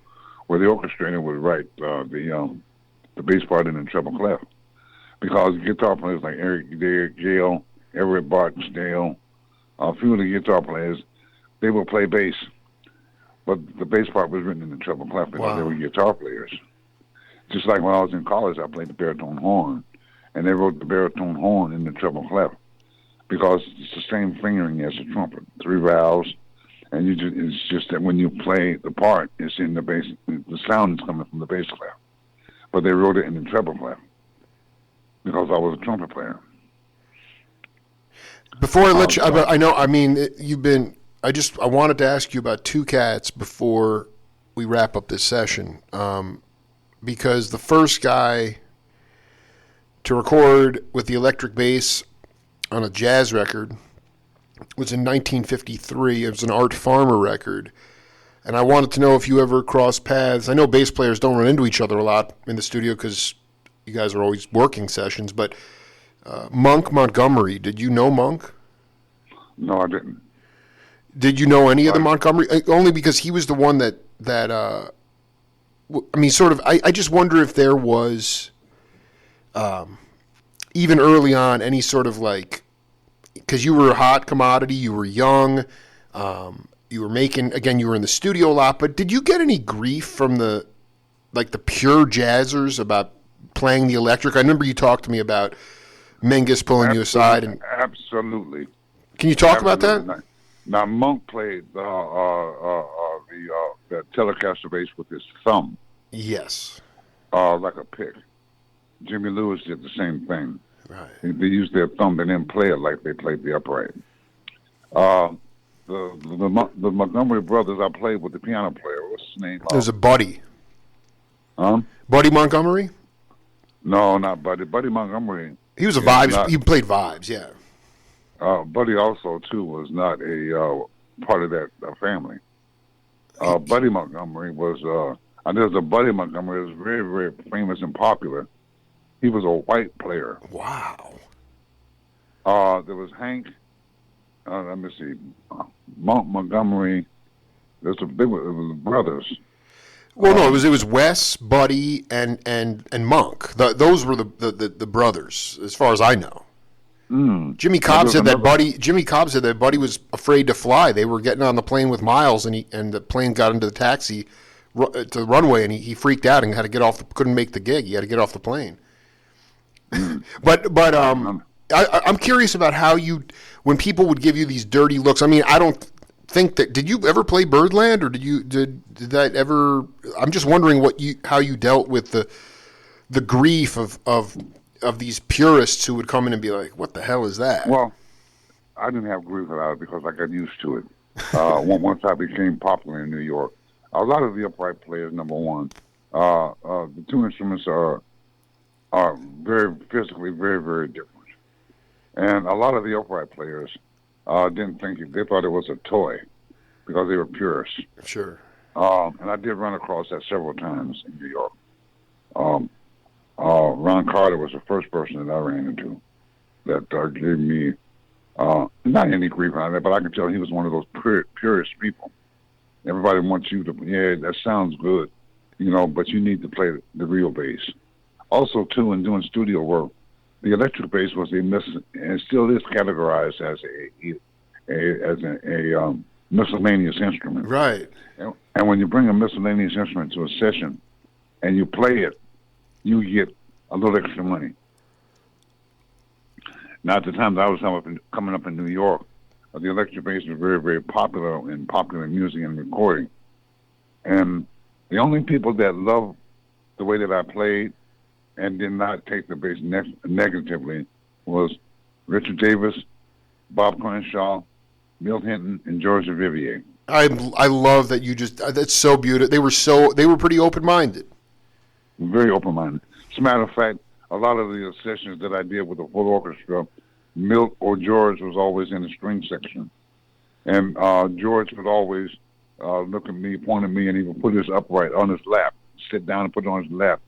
where the orchestrator would write the bass part in the treble clef, because guitar players like Eric Gale, Everett Barksdale, a few of the guitar players, they would play bass, but the bass part was written in the treble clef because they were guitar players. Just like when I was in college, I played the baritone horn, and they wrote the baritone horn in the treble clef, because it's the same fingering as a trumpet, 3 valves, and it's just that when you play the part, it's in the bass, the sound is coming from the bass clef. But they wrote it in the treble clef because I was a trumpet player. Before I let you, I know, I mean, I wanted to ask you about 2 cats before we wrap up this session, because the first guy to record with the electric bass on a jazz record was in 1953. It was an Art Farmer record. And I wanted to know if you ever crossed paths. I know bass players don't run into each other a lot in the studio because you guys are always working sessions, but Monk Montgomery, did you know Monk? No, I didn't. Did you know any of the Montgomery? Only because he was the one that I mean, sort of, I just wonder if there was, even early on, any sort of like, because you were a hot commodity, you were young, you were making, again, you were in the studio a lot, but did you get any grief from the pure jazzers about playing the electric? I remember you talked to me about Mingus pulling you aside. And Absolutely. can you talk about that? Now, Monk played the Telecaster bass with his thumb. Yes. Like a pick. Jimmy Lewis did the same thing. Right. They used their thumb. They didn't play it like they played the upright. The Montgomery brothers, I played with the piano player. What's his name? There's a Buddy. Buddy Montgomery? No, not Buddy. Buddy Montgomery. He was a vibes. He played vibes, yeah. Buddy also, too, was not a part of that family. Buddy Montgomery was, there's a Buddy Montgomery that was very, very famous and popular. He was a white player. Wow. There was Hank, let me see, Monk Montgomery. There's a big one, it was brothers. Well, no, it was Wes, Buddy, and Monk. Those were the brothers, as far as I know. Jimmy Cobb said that Buddy was afraid to fly. They were getting on the plane with Miles, and the plane got into the taxi to the runway, and he freaked out and had to get off. Couldn't make the gig. He had to get off the plane. But I'm curious about how when people would give you these dirty looks. I mean, I don't think that. Did you ever play Birdland, or did that ever? I'm just wondering how you dealt with the grief of these purists who would come in and be like, "What the hell is that?" Well, I didn't have grief about it because I got used to it. Once I became popular in New York, a lot of the upright players, number one, the two instruments are very physically very, very different. And a lot of the upright players didn't think they thought it was a toy because they were purists. Sure. And I did run across that several times in New York. Ron Carter was the first person that I ran into that gave me not any grief on it, but I can tell he was one of those purist people. Everybody wants you to, that sounds good, but you need to play the real bass. Also, too, in doing studio work, the electric bass was and still is categorized as a miscellaneous instrument. Right. And when you bring a miscellaneous instrument to a session and you play it, you get a little extra money. Now, at the time that I was coming up in New York, the electric bass was very, very popular in popular music and recording. And the only people that loved the way that I played and did not take the bass negatively was Richard Davis, Bob Crenshaw, Milt Hinton, and George Vivier. I love that you just. That's so beautiful. They were pretty open-minded. Very open-minded. As a matter of fact, a lot of the sessions that I did with the full orchestra, Milt or George was always in the string section, and George would always look at me, point at me, and he would put his upright on his lap, sit down and put it on his lap.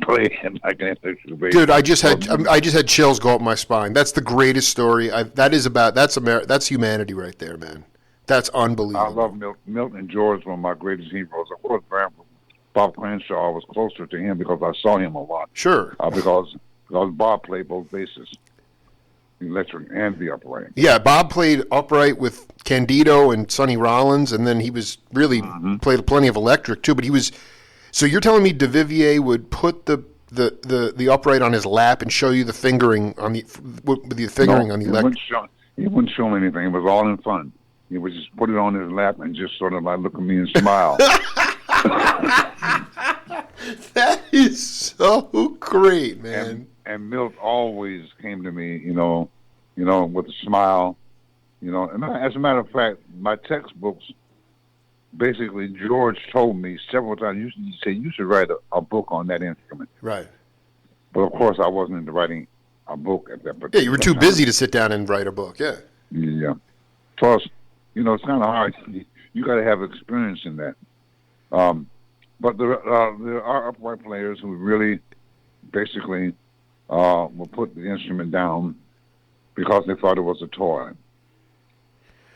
Play like an electric bass. Dude, I just had chills go up my spine. That's the greatest story. That's humanity right there, man. That's unbelievable. I love Milt and George were my greatest heroes. Of course, Bob Crenshaw, I was closer to him because I saw him a lot. Sure. Because Bob played both basses, the electric and the upright. Yeah, Bob played upright with Candido and Sonny Rollins, and then he was really played plenty of electric too. But he was. So you're telling me DeVivier would put the upright on his lap and show you the fingering on the electric? He wouldn't show me anything. It was all in fun. He would just put it on his lap and just sort of like look at me and smile. That is so great, man. And Milt always came to me, with a smile, And as a matter of fact, my textbooks. Basically, George told me several times, you should write a book on that instrument. Right. But of course, I wasn't into writing a book at that Yeah, particular you were too time. busy to sit down and write a book. Yeah. Yeah. Plus, it's kind of hard. You got to have experience in that. But there are upright players who really, basically, will put the instrument down because they thought it was a toy.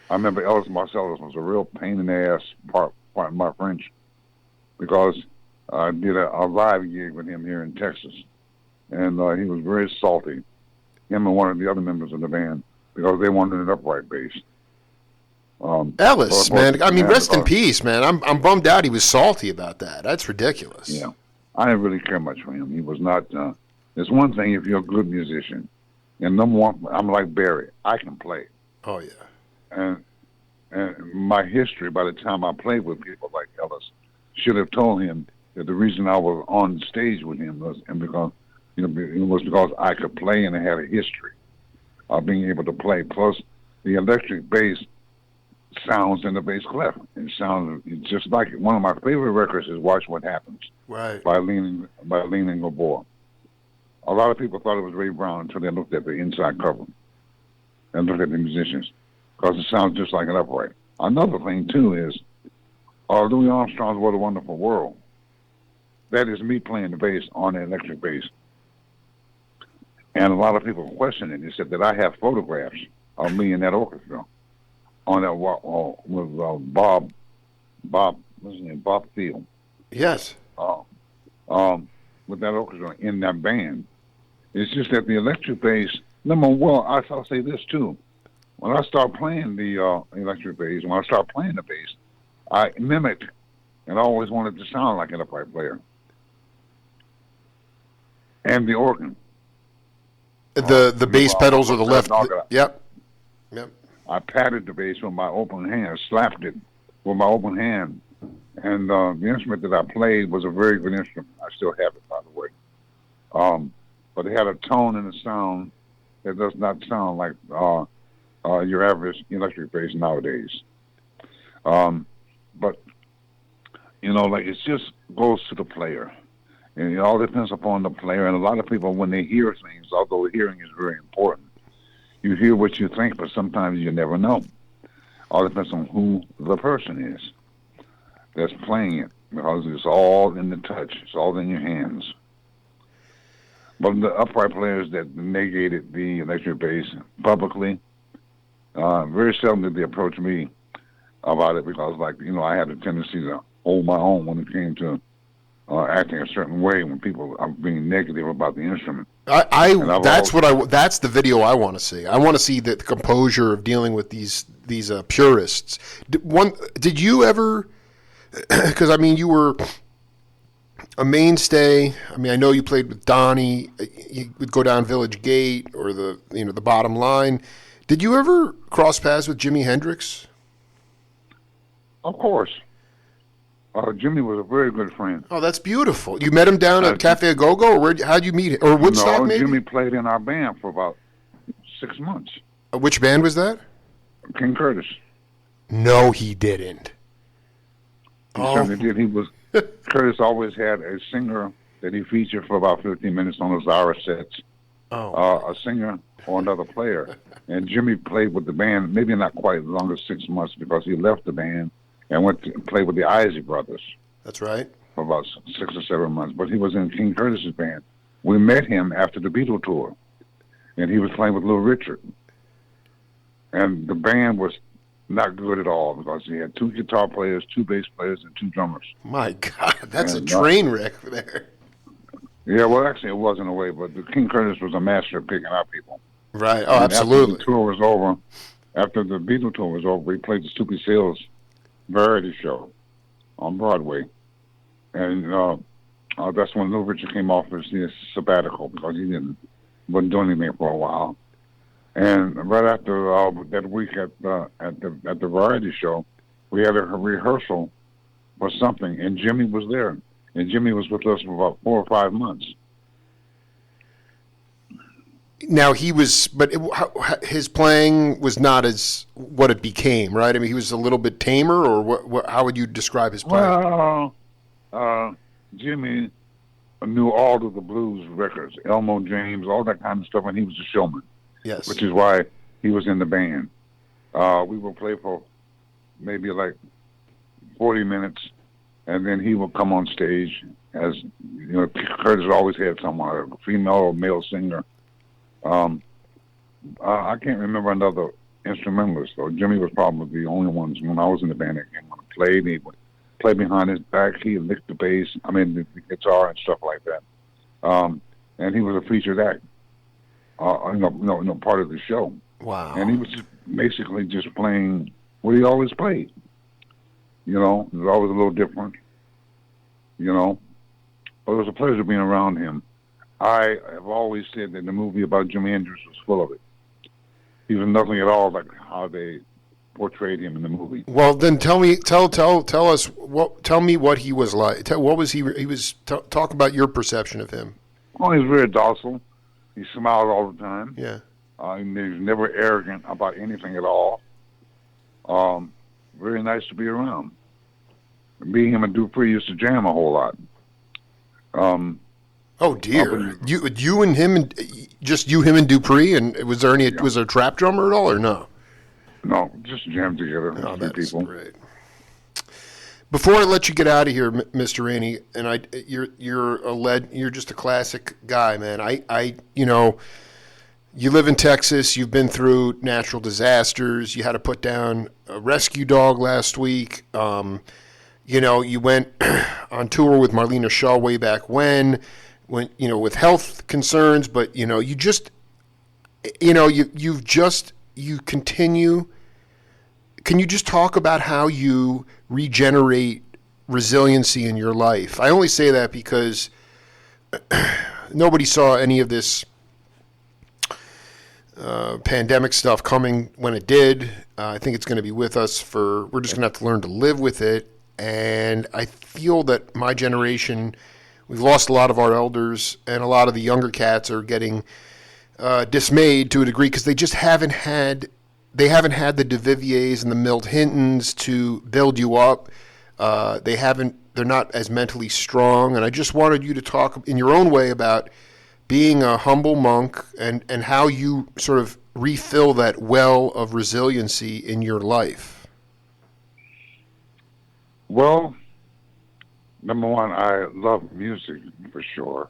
I remember Ellis Marcellus was a real pain in the ass, pardon my French, because I did a live gig with him here in Texas, and he was very salty. Him and one of the other members of the band, because they wanted an upright bass. Ellis, man. I mean, rest in peace, man. I'm bummed out he was salty about that. That's ridiculous. Yeah, I didn't really care much for him. He was not. It's one thing if you're a good musician, and number one, I'm like Barry. I can play. Oh yeah. And my history, by the time I played with people like Ellis, should have told him that the reason I was on stage with him was because it was because I could play and I had a history of being able to play. Plus, the electric bass sounds in the bass clef. It sounds just like it. One of my favorite records is "Watch What Happens" Right. by Leaning Gabor. A lot of people thought it was Ray Brown until they looked at the inside cover and looked at the musicians, because it sounds just like an upright. Another thing, too, is Louis Armstrong's What a Wonderful World. That is me playing the bass on the electric bass. And a lot of people questioned it. They said that I have photographs of me in that orchestra on that with Bob, what's his name, Bob Thiel. Yes. With that orchestra in that band. It's just that the electric bass, I'll say this, too. When I start playing the electric bass, when I start playing the bass, I mimicked and I always wanted to sound like an upright player. And the organ. The bass pedals are the left. Yep. I patted the bass with my open hand, slapped it with my open hand. And the instrument that I played was a very good instrument. I still have it, by the way. But it had a tone and a sound that does not sound like your average electric bass nowadays. But, it just goes to the player. And it all depends upon the player. And a lot of people, when they hear things, although hearing is very important, you hear what you think, but sometimes you never know. All depends on who the person is that's playing it, because it's all in the touch. It's all in your hands. But the upright players that negated the electric bass publicly, very seldom did they approach me about it, because, I had a tendency to hold my own when it came to acting a certain way when people are being negative about the instrument. That's the video I want to see. I want to see the composure of dealing with these purists. Did you ever? Because you were a mainstay. I know you played with Donnie. You would go down Village Gate or the Bottom Line. Did you ever cross paths with Jimi Hendrix? Of course. Jimmy was a very good friend. Oh, that's beautiful. You met him down at Cafe Go-Go, or how'd you meet him? Or Woodstock, maybe? Jimmy played in our band for about 6 months. Which band was that? King Curtis. No, he didn't. He certainly did. Curtis always had a singer that he featured for about 15 minutes on his hour sets. A singer or another player. And Jimmy played with the band, maybe not quite as long as 6 months, because he left the band and went to play with the Isley Brothers. That's right. For about 6 or 7 months. But he was in King Curtis's band. We met him after the Beatle tour, and he was playing with Little Richard. And the band was not good at all, because he had 2 guitar players, 2 bass players, and 2 drummers. My God, that's a train wreck there. Yeah, well, actually, it was in a way, but the King Curtis was a master of picking out people. Right. Oh, absolutely. After the tour was over, after the Beatle tour was over, we played the Stupid Sales variety show on Broadway, and that's when Little Richard came off his sabbatical, because he wasn't doing anything for a while. And right after that week at the variety show, we had a rehearsal for something, and Jimmy was there, and Jimmy was with us for about 4 or 5 months. Now his playing was not as what it became, right? He was a little bit tamer, or what? How would you describe his playing? Well, Jimmy knew all of the blues records, Elmo James, all that kind of stuff, and he was a showman, Yes. which is why he was in the band. We would play for maybe like 40 minutes, and then he would come on stage as, you know, Curtis always had someone, a female or male singer. I can't remember another instrumentalist, though. Jimmy was probably the only one when I was in the band that came on and played. He would play behind his back. He licked the bass, the guitar and stuff like that. And he was a featured act, part of the show. Wow. And he was basically just playing what he always played. You know, it was always a little different, you know. But it was a pleasure being around him. I have always said that the movie about Jimi Hendrix was full of it. He was nothing at all like how they portrayed him in the movie. Well, then tell me what he was like. What was he was? Talk about your perception of him. Well, he was very docile. He smiled all the time. Yeah. He was never arrogant about anything at all. Very nice to be around. Me, him, and Dupree used to jam a whole lot. Oh dear, you and him, and just you, him, and Dupree, and was there a trap drummer at all, or no? No, just jam together. Oh, three that's people. great. Before I let you get out of here, Mr. Rainey, and you're just a classic guy, man. You live in Texas. You've been through natural disasters. You had to put down a rescue dog last week. You went on tour with Marlena Shaw way back when with health concerns, but you continue. Can you just talk about how you regenerate resiliency in your life? I only say that because nobody saw any of this pandemic stuff coming when it did. I think it's going to be with us we're just going to have to learn to live with it. And I feel that my generation, we've lost a lot of our elders, and a lot of the younger cats are getting dismayed to a degree because they just haven't had the DeViviers and the Milt Hintons to build you up. They're not as mentally strong. And I just wanted you to talk in your own way about being a humble monk and how you sort of refill that well of resiliency in your life. Well, number one, I love music for sure,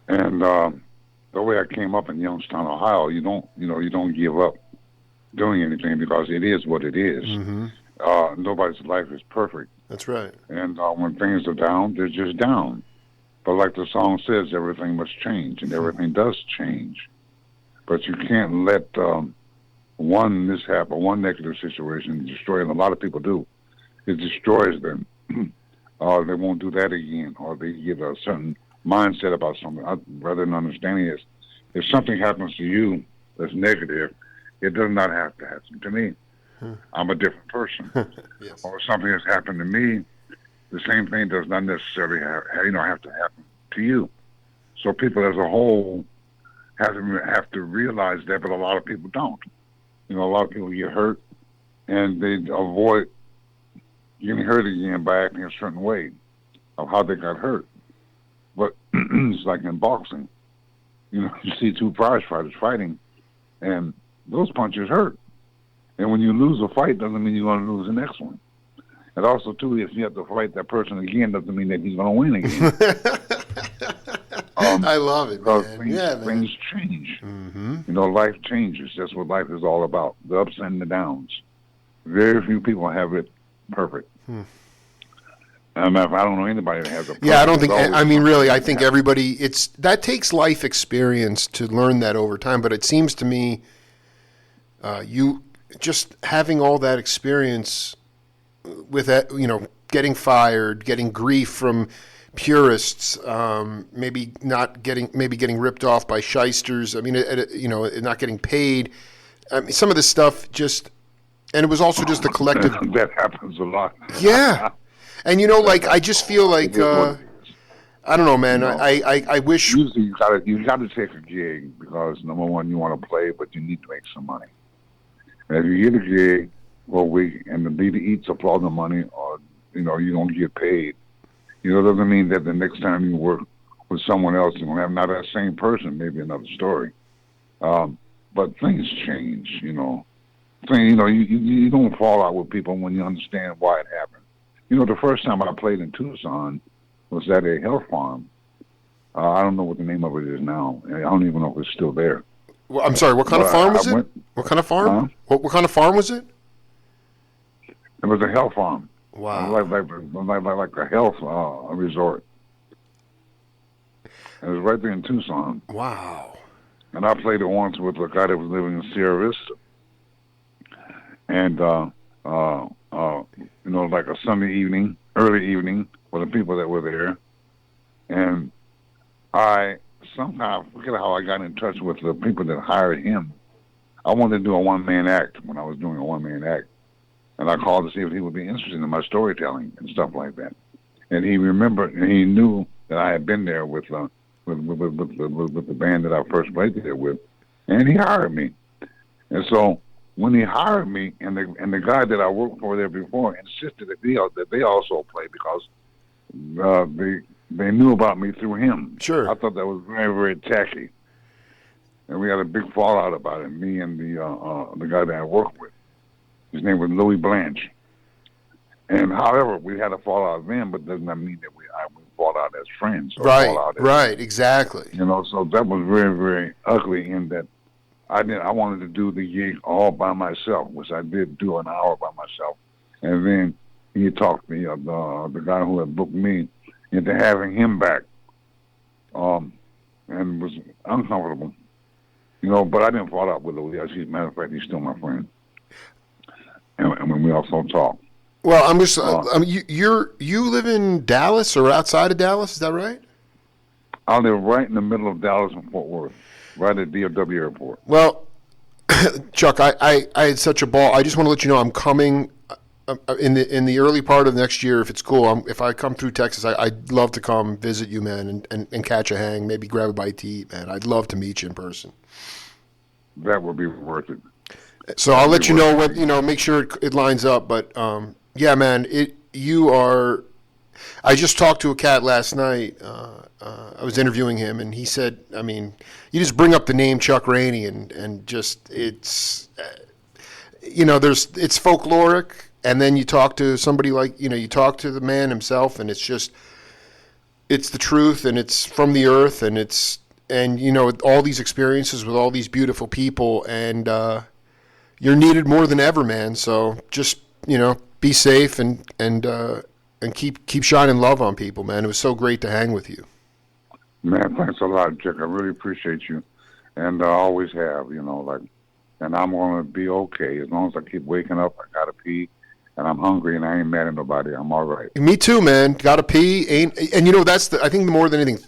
and the way I came up in Youngstown, Ohio, you don't give up doing anything because it is what it is. Mm-hmm. Nobody's life is perfect. That's right. And when things are down, they're just down. But like the song says, everything must change, and everything does change. But you can't let one mishap or one negative situation destroy it. A lot of people do. It destroys them. They won't do that again, or they get a certain mindset about something. Rather than understanding is, if something happens to you that's negative, it does not have to happen to me. I'm a different person. Yes. Or if something has happened to me, the same thing does not necessarily have to happen to you. So people as a whole have to realize that, but a lot of people don't. A lot of people get hurt, and they avoid getting hurt again by acting a certain way of how they got hurt. But it's like in boxing. You see two prize fighters fighting, and those punches hurt. And when you lose a fight, doesn't mean you're going to lose the next one. And also, too, if you have to fight that person again, doesn't mean that he's going to win again. I love it, man. Things change. Mm-hmm. Life changes. That's what life is all about, the ups and the downs. Very few people have it perfect. I don't know anybody that has a perfect. Yeah, I don't think, really, I think everybody, that takes life experience to learn that over time, but it seems to me you just having all that experience with that, getting fired, getting grief from purists, maybe getting ripped off by shysters. Not getting paid. Some of this stuff and it was also just a collective. That happens a lot. Yeah, and I just feel like I don't know, man. I wish. Usually, you gotta take a gig because number one, you want to play, but you need to make some money. And if you get a gig for a week and the leader eats up all the money, or you don't get paid, doesn't mean that the next time you work with someone else, and have not that same person, maybe another story. But things change, you know. You don't fall out with people when you understand why it happened. You know, the first time I played in Tucson was at a health farm. I don't know what the name of it is now. I don't even know if it's still there. Well, I'm sorry. What kind of farm was it? What kind of farm? What kind of farm was it? It was a health farm. Wow. Like a health resort. It was right there in Tucson. Wow. And I played it once with a guy that was living in Sierra Vista. And, you know, like a Sunday evening, early evening, for the people that were there. And I somehow, I forget how I got in touch with the people that hired him. I wanted to do a one-man act when I was doing a one-man act. And I called to see if he would be interested in my storytelling and stuff like that. And he remembered, and he knew that I had been there with the band that I first played there with, and he hired me. And so when he hired me, and the guy that I worked for there before insisted that they also play because they knew about me through him. Sure. I thought that was very, very tacky, and we had a big fallout about it. Me and the guy that I worked with. His name was Louis Blanche. And however, we had a fallout then, but does not mean that we fought out as friends. Right, exactly. You know, so that was very, very ugly in that I wanted to do the gig all by myself, which I did do an hour by myself. And then he talked me, the guy who had booked me, into having him back. And it was uncomfortable. You know, but I didn't fall out with Louis. As a matter of fact, he's still my friend. And when we also talk. Well, I'm just. You live in Dallas or outside of Dallas? Is that right? I live right in the middle of Dallas and Fort Worth, right at DFW Airport. Well, Chuck, I had such a ball. I just want to let you know I'm coming in the early part of next year. If it's cool, if I come through Texas, I'd love to come visit you, man, and catch a hang. Maybe grab a bite to eat, man. I'd love to meet you in person. That would be worth it. So I'll let you know when, make sure it lines up. But yeah, man, you are. I just talked to a cat last night. I was interviewing him, and he said, I mean, you just bring up the name Chuck Rainey, and just it's, it's folkloric, and then you talk to somebody like, you talk to the man himself, and it's the truth, and it's from the earth, and all these experiences with all these beautiful people, and you're needed more than ever, man. So just, be safe and keep shining love on people, man. It was so great to hang with you. Man, thanks a lot, Jack. I really appreciate you, and I always have, and I'm going to be okay. As long as I keep waking up, I got to pee, and I'm hungry, and I ain't mad at nobody. I'm all right. Me too, man. Got to pee. That's I think more than anything,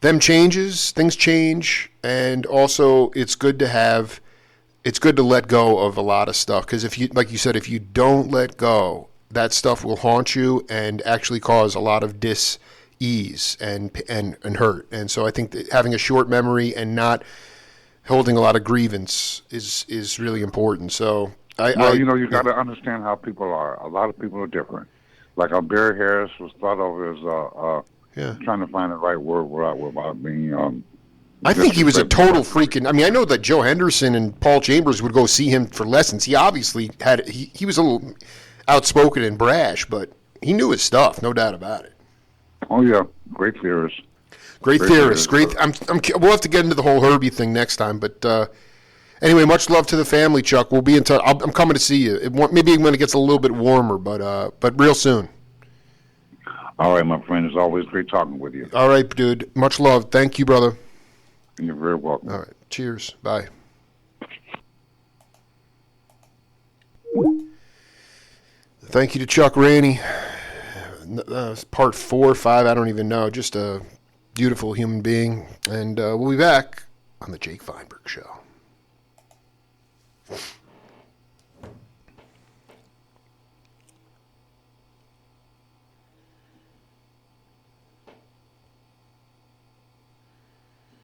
things change, and also it's good to let go of a lot of stuff, because like you said, if you don't let go, that stuff will haunt you and actually cause a lot of dis-ease and hurt. And so I think that having a short memory and not holding a lot of grievance is really important. So you got to understand how people are. A lot of people are different. Like Barry Harris was thought of as trying to find the right word without being. I think he was a total freaking. I mean, I know that Joe Henderson and Paul Chambers would go see him for lessons. He obviously he was a little outspoken and brash, but he knew his stuff, no doubt about it. Oh yeah, great theorist. Great theorist. We'll have to get into the whole Herbie thing next time, but anyway, much love to the family, Chuck. We'll be in touch. I'm coming to see you. Maybe when it gets a little bit warmer, but real soon. All right, my friend. It's always great talking with you. All right, dude. Much love. Thank you, brother. You're very welcome. All right. Cheers. Bye. Thank you to Chuck Rainey. Part 4 or 5, I don't even know. Just a beautiful human being. And we'll be back on the Jake Feinberg Show.